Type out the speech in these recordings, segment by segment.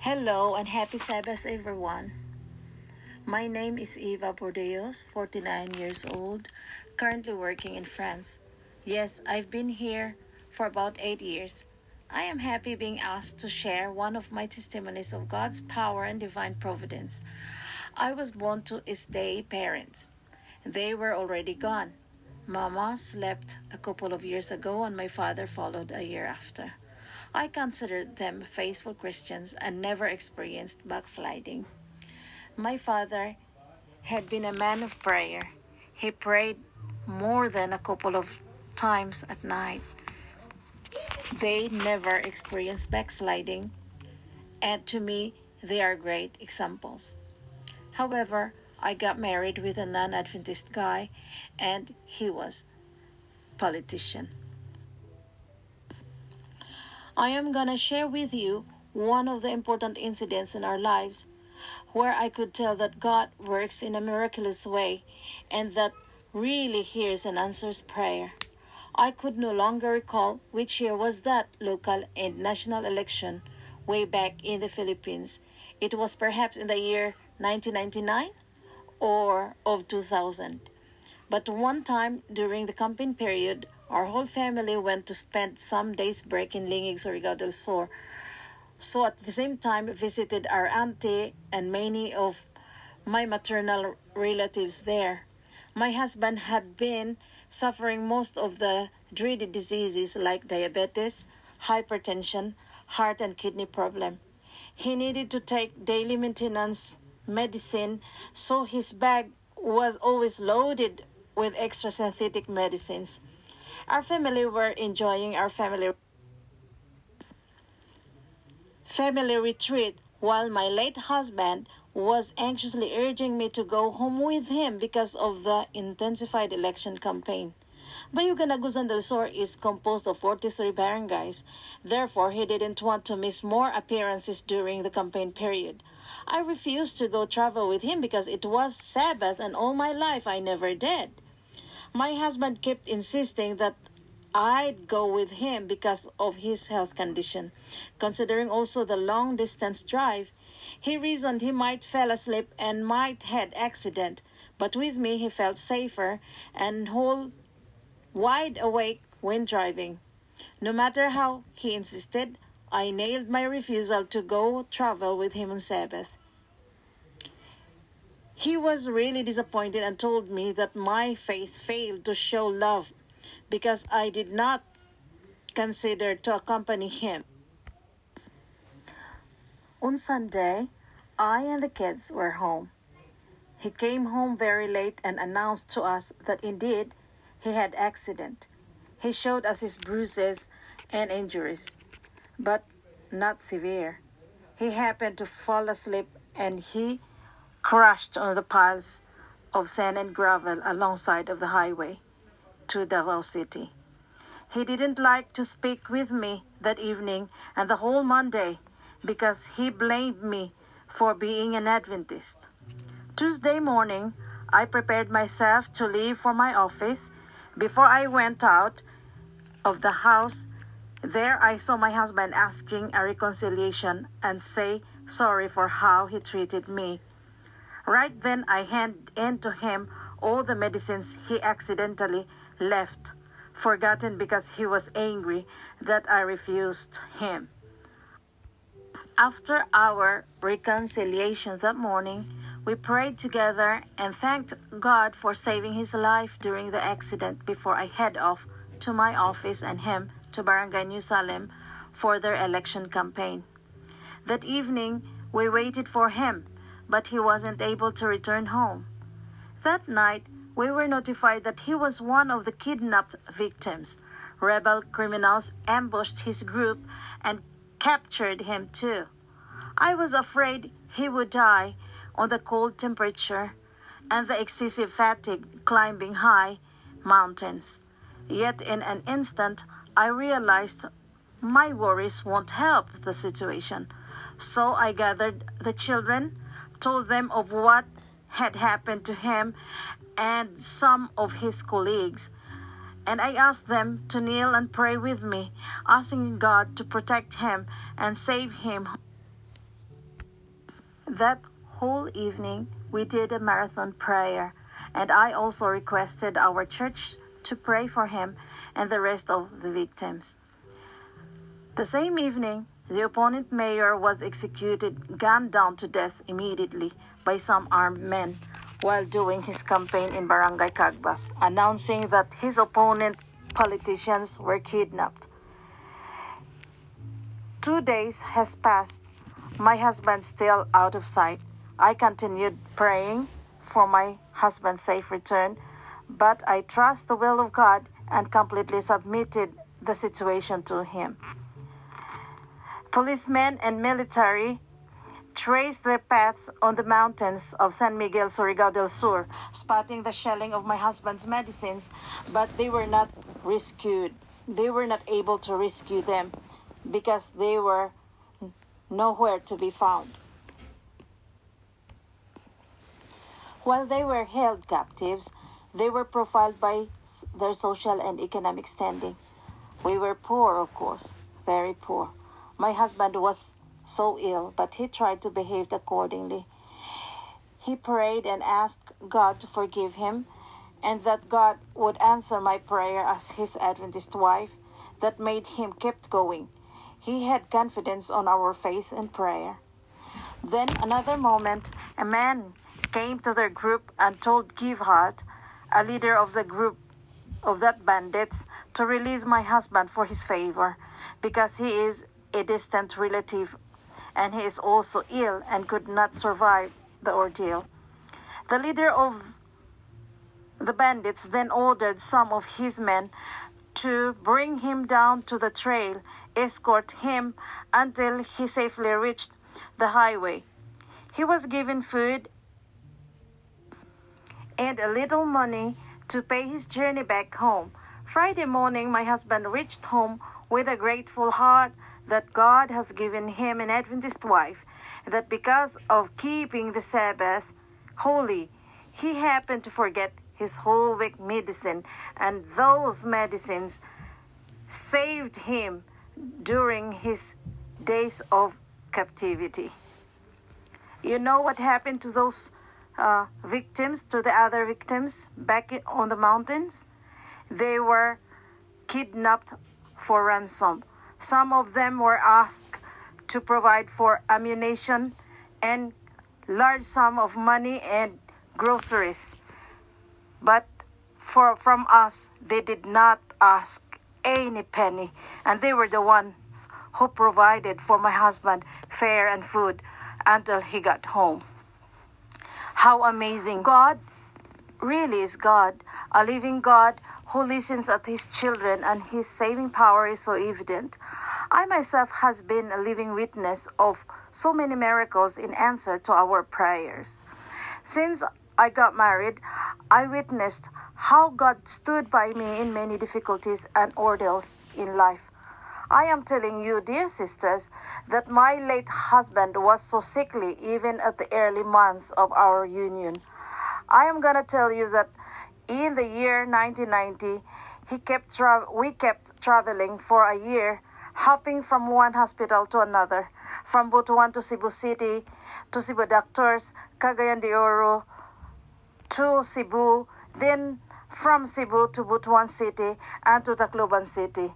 Hello and happy Sabbath, everyone. My name is Eva Bordeos, 49 years old, currently working in France. Yes, I've been here for about 8 years. I am happy being asked to share one of my testimonies of God's power and divine providence. I was born to stay parents. They were already gone. Mama slept a couple of years ago and my father followed a year after. I considered them faithful Christians and never experienced backsliding. My father had been a man of prayer. He prayed more than a couple of times at night. They never experienced backsliding, and to me, they are great examples. However, I got married with a non-Adventist guy, and he was politician. I am gonna share with you one of the important incidents in our lives where I could tell that God works in a miraculous way and that really hears and answers prayer. I could no longer recall which year was that local and national election way back in the Philippines. It was perhaps in the year 1999 or of 2000. But one time during the campaign period, our whole family went to spend some days break in Lingig, Surigao del Sur. So at the same time visited our auntie and many of my maternal relatives there. My husband had been suffering most of the dreaded diseases like diabetes, hypertension, heart and kidney problem. He needed to take daily maintenance medicine, so his bag was always loaded with extra synthetic medicines. Our family were enjoying our family retreat while my late husband was anxiously urging me to go home with him because of the intensified election campaign. Bayugan Agusan del Sur is composed of 43 barangays. Therefore, he didn't want to miss more appearances during the campaign period. I refused to go travel with him because it was Sabbath and all my life I never did. My husband kept insisting that I'd go with him because of his health condition. Considering also the long distance drive, he reasoned he might fall asleep and might had accident. But with me he felt safer and whole wide awake when driving. No matter how he insisted, I nailed my refusal to go travel with him on Sabbath. He was really disappointed and told me that my faith failed to show love because I did not consider to accompany him. On Sunday, I and the kids were home. He came home very late and announced to us that indeed he had accident. He showed us his bruises and injuries, but not severe. He happened to fall asleep and he crashed on the piles of sand and gravel alongside of the highway to Davao City. He didn't like to speak with me that evening and the whole Monday because he blamed me for being an Adventist. Tuesday morning, I prepared myself to leave for my office. Before I went out of the house, there I saw my husband asking a reconciliation and say sorry for how he treated me. Right then I handed in to him all the medicines he accidentally left, forgotten because he was angry that I refused him. After our reconciliation that morning, we prayed together and thanked God for saving his life during the accident before I head off to my office and him to Barangay New Salem for their election campaign. That evening, we waited for him, but he wasn't able to return home. That night, we were notified that he was one of the kidnapped victims. Rebel criminals ambushed his group and captured him too. I was afraid he would die on the cold temperature and the excessive fatigue climbing high mountains. Yet in an instant, I realized my worries won't help the situation. So I gathered the children, told them of what had happened to him and some of his colleagues, and I asked them to kneel and pray with me, asking God to protect him and save him. That whole evening, we did a marathon prayer, and I also requested our church to pray for him and the rest of the victims. The same evening, the opponent mayor was executed, gunned down to death immediately by some armed men while doing his campaign in Barangay Cagbas, announcing that his opponent politicians were kidnapped. 2 days has passed. My husband still out of sight. I continued praying for my husband's safe return, but I trust the will of God and completely submitted the situation to him. Policemen and military traced their paths on the mountains of San Miguel, Surigao del Sur, spotting the shelling of my husband's medicines, but they were not rescued. They were not able to rescue them because they were nowhere to be found. While they were held captives, they were profiled by their social and economic standing. We were poor, of course, very poor. My husband was so ill, but he tried to behave accordingly. He prayed and asked God to forgive him, and that God would answer my prayer as his Adventist wife. That made him keep going. He had confidence on our faith and prayer. Then another moment, a man came to their group and told Givhat, a leader of the group of that bandits, to release my husband for his favor, because he is a distant relative and he is also ill and could not survive the ordeal. The leader of the bandits then ordered some of his men to bring him down to the trail, escort him until he safely reached the highway. He was given food and a little money to pay his journey back home. Friday morning, my husband reached home with a grateful heart that God has given him an Adventist wife, that because of keeping the Sabbath holy, he happened to forget his whole week medicine, and those medicines saved him during his days of captivity. You know what happened to those victims, to the other victims back on the mountains? They were kidnapped for ransom. Some of them were asked to provide for ammunition and large sum of money and groceries. But from us, they did not ask any penny, and they were the ones who provided for my husband fare and food until he got home. How amazing. God really is God, a living God who listens at his children, and his saving power is so evident. I myself has been a living witness of so many miracles in answer to our prayers. Since I got married, I witnessed how God stood by me in many difficulties and ordeals in life. I am telling you, dear sisters, that my late husband was so sickly even at the early months of our union. I am gonna tell you that in the year 1990, we kept traveling for a year, hopping from one hospital to another, from Butuan to Cebu City, to Cebu Doctors, Cagayan de Oro, to Cebu, then from Cebu to Butuan City and to Tacloban City.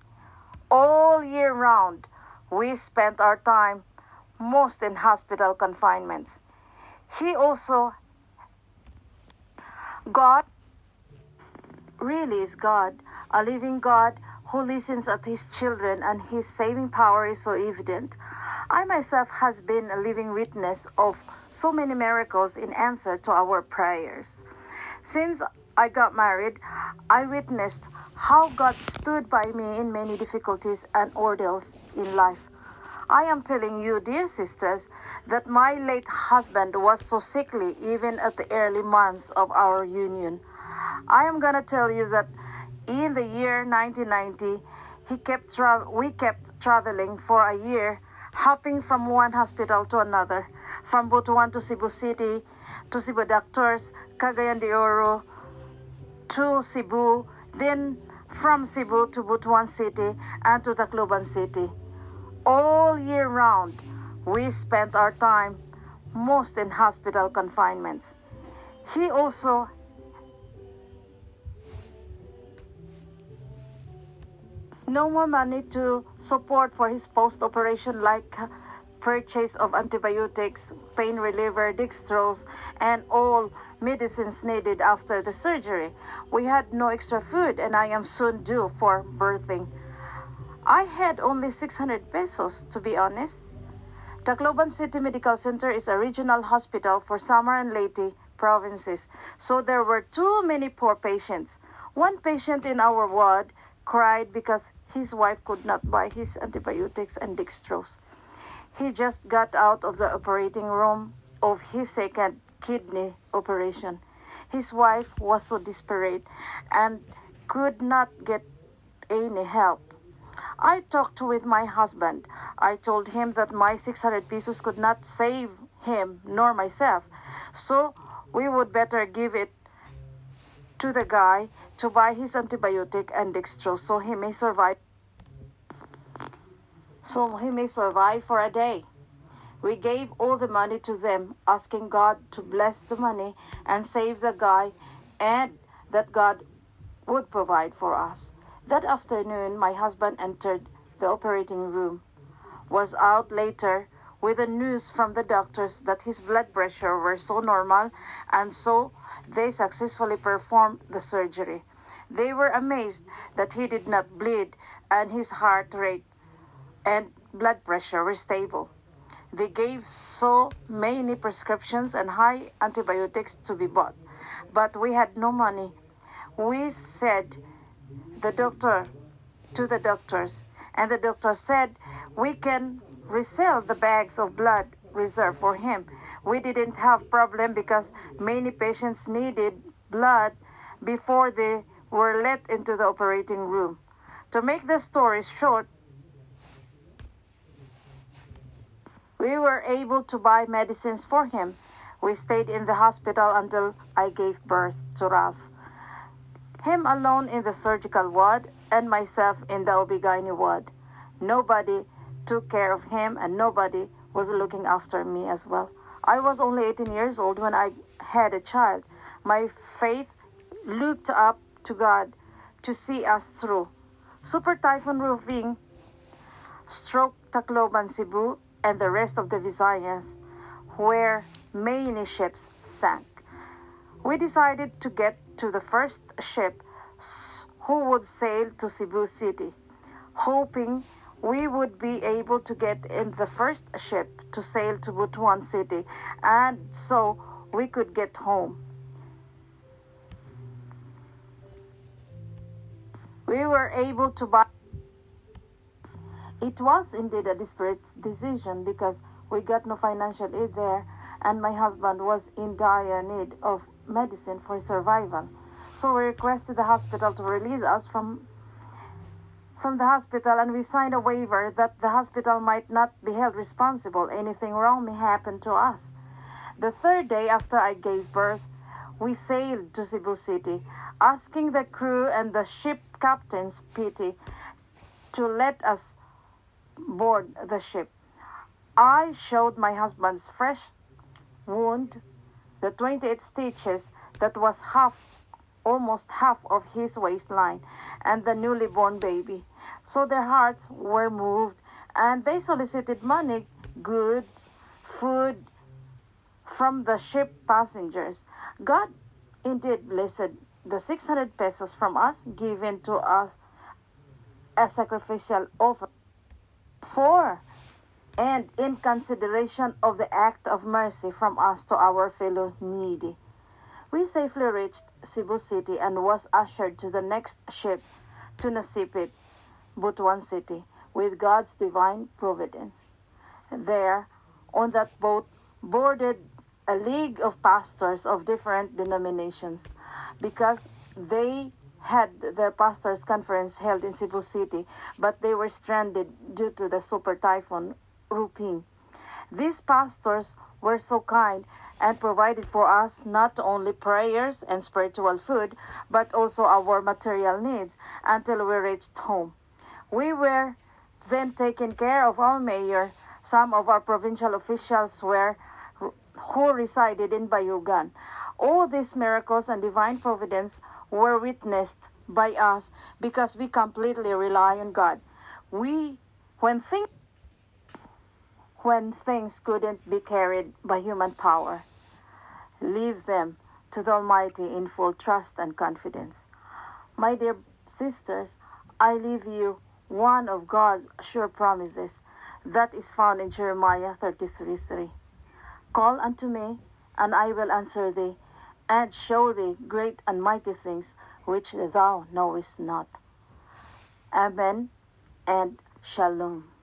All year round, we spent our time most in hospital confinements. God really is God, a living God who listens at his children, and his saving power is so evident. I myself has been a living witness of so many miracles in answer to our prayers. Since I got married, I witnessed how God stood by me in many difficulties and ordeals in life. I am telling you, dear sisters, that my late husband was so sickly even at the early months of our union. I am gonna tell you that in the year 1990, we kept traveling for a year, hopping from one hospital to another, from Butuan to Cebu City, to Cebu Doctors, Cagayan de Oro, to Cebu, then from Cebu to Butuan City and to Tacloban City. All year round, we spent our time most in hospital confinements. He also no more money to support for his post-operation like purchase of antibiotics, pain reliever, dextrose, and all medicines needed after the surgery. We had no extra food and I am soon due for birthing. I had only 600 pesos to be honest. Tacloban City Medical Center is a regional hospital for Samar and Leyte provinces, so there were too many poor patients. One patient in our ward cried because his wife could not buy his antibiotics and dextrose. He just got out of the operating room of his second kidney operation. His wife was so desperate and could not get any help. I talked with my husband. I told him that my 600 pesos could not save him nor myself. So we would better give it to the guy to buy his antibiotic and dextrose so he may survive for a day. We gave all the money to them, asking God to bless the money and save the guy and that God would provide for us. That afternoon, my husband entered the operating room, was out later with the news from the doctors that his blood pressure were so normal and so they successfully performed the surgery. They were amazed that he did not bleed and his heart rate and blood pressure were stable. They gave so many prescriptions and high antibiotics to be bought, but we had no money. We said the doctor to the doctors, and the doctor said we can resell the bags of blood reserved for him. We didn't have problem because many patients needed blood before they were let into the operating room. To make the story short, we were able to buy medicines for him. We stayed in the hospital until I gave birth to Ralph. Him alone in the surgical ward and myself in the OB/GYN ward. Nobody took care of him and nobody was looking after me as well. I was only 18 years old when I had a child. My faith looked up to God to see us through. Super Typhoon Roofing struck Tacloban, Cebu, and the rest of the Visayas, where many ships sank. We decided to get to the first ship who would sail to Cebu City, hoping we would be able to get in the first ship to sail to Butuan City and so we could get home. We were able to buy. It was indeed a desperate decision because we got no financial aid there and my husband was in dire need of medicine for survival. So we requested the hospital to release us from the hospital and we signed a waiver that the hospital might not be held responsible. Anything wrong may happen to us. The third day after I gave birth, we sailed to Cebu City, asking the crew and the ship captain's pity to let us board the ship. I showed my husband's fresh wound, the 28 stitches that was almost half of his waistline, and the newly born baby. So their hearts were moved and they solicited money, goods, food from the ship passengers. God indeed blessed the 600 pesos from us given to us as sacrificial offer for and in consideration of the act of mercy from us to our fellow needy. We safely reached Cebu City and was ushered to the next ship to Nasipit, Butuan City, with God's divine providence. There, on that boat, boarded a league of pastors of different denominations because they had their pastors' conference held in Cebu City, but they were stranded due to the super typhoon Rupin. These pastors were so kind and provided for us not only prayers and spiritual food, but also our material needs until we reached home. We were then taken care of our mayor. Some of our provincial officials were who resided in Bayugan. All these miracles and divine providence were witnessed by us because we completely rely on God. We, when things couldn't be carried by human power, leave them to the Almighty in full trust and confidence. My dear sisters, I leave you one of God's sure promises that is found in Jeremiah 33:3. Call unto me, and I will answer thee, and show thee great and mighty things which thou knowest not. Amen and Shalom.